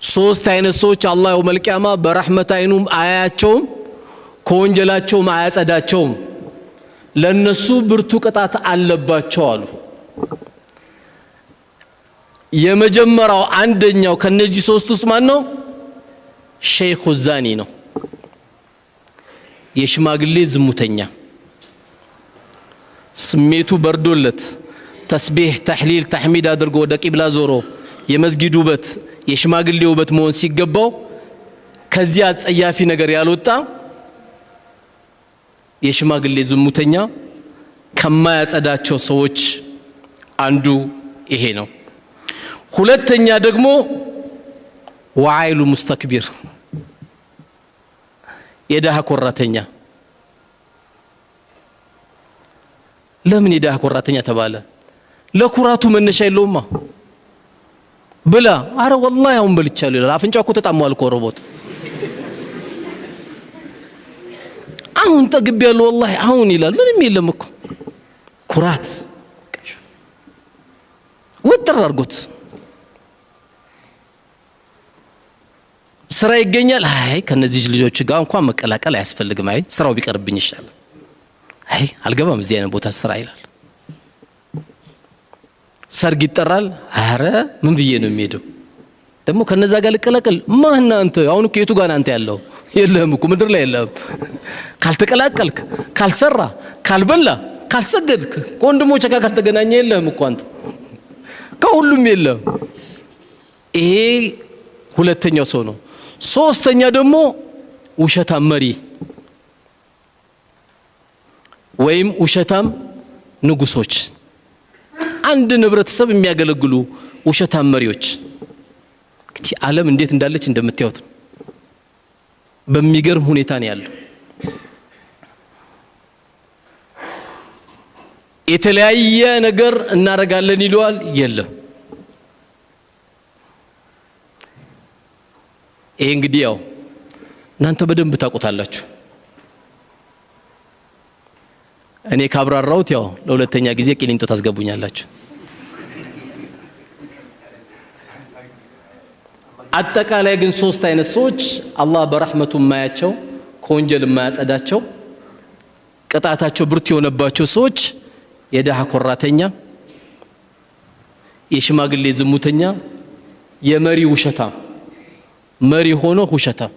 ሶስት አይነት ሰዎች አላህ የውመል ቂያማ በረህመት አይኑም አያያቸውም ከወንጀላቸውም አያጸዳቸውም ለነሱ ብርቱ ቅጣት አለባቸው አሉ። የመጀመሪያው አንደኛው ከነዚህ ሶስት ውስጥ ማን ነው? ሸይኹ ዛኒ ነው። የሽማግሌ ዝሙተኛ ስሜቱ በርዶለት ተስቢህ ተህሊል ተህሚድ አድርጎ ወደ ቂብላ ዞሮ የመስጊድ ውበት የሽማግሌ ውበት መሆን ሲገባው ከዚያ ጸያፊ ነገር ያልወጣ የሽማግሌ ዝሙተኛ ከማያጸዳቸው ሰዎች አንዱ ይሄ ነው። ሁለተኛ ደግሞ ወዓይሉ ሙስተክቢር የደሃ ኮራተኛ። ለምን የደሃ ኮራተኛ ተባለ? ለኩራቱ መነሻ የለውማ። ብላ አረ ወላሂ አሁን በልቻለሁ ይላል። አፍንጫው እኮ ተጣሟል እኮ ሮቦት። አሁን ጠግቤያለሁ ወላሂ አሁን ይላል። ምንም የለም እኮ ኩራት ወጥር አድርጎት ስራ ይገኛል። አይ ከነዚህ ልጆች ጋር እንኳን መቀላቀል አያስፈልግም። አይ ስራው ቢቀርብኝ ይሻላል። አይ አልገባም እዚህ አይነት ቦታ ስራ ይላል። ሰርግ ይጠራል። አረ ምን ብዬ ነው የሚሄደው? ደግሞ ከነዛ ጋር ልቀላቀል? ማን አንተ? አሁን እኮ የቱ ጋር አንተ ያለው? የለህም እኮ ምድር ላይ የለህም። ካልተቀላቀልክ፣ ካልሰራ፣ ካልበላ፣ ካልሰገድክ፣ ከወንድሞች ጋር ካልተገናኘ የለህም እኮ አንተ። ከሁሉም የለህም። ይሄ ሁለተኛው ሰው ነው። ሶስተኛ ደግሞ ውሸታም መሪ ወይም ውሸታም ንጉሶች፣ አንድ ህብረተሰብ የሚያገለግሉ ውሸታም መሪዎች። እንግዲህ ዓለም እንዴት እንዳለች እንደምታዩት በሚገርም ሁኔታ ነው ያለው። የተለያየ ነገር እናረጋለን ይሏል፣ የለም። ይሄ እንግዲህ ያው እናንተ በደንብ ታውቁታላችሁ። እኔ ካብራራውት ያው ለሁለተኛ ጊዜ ቂሊንጦ ታስገቡኛላችሁ። አጠቃላይ ግን ሶስት አይነት ሰዎች አላህ በረህመቱ የማያቸው ከወንጀል የማያጸዳቸው ቅጣታቸው ብርቱ የሆነባቸው ሰዎች የደሃ ኮራተኛ፣ የሽማግሌ ዝሙተኛ፣ የመሪ ውሸታም። መሪ ሆኖ ውሸታም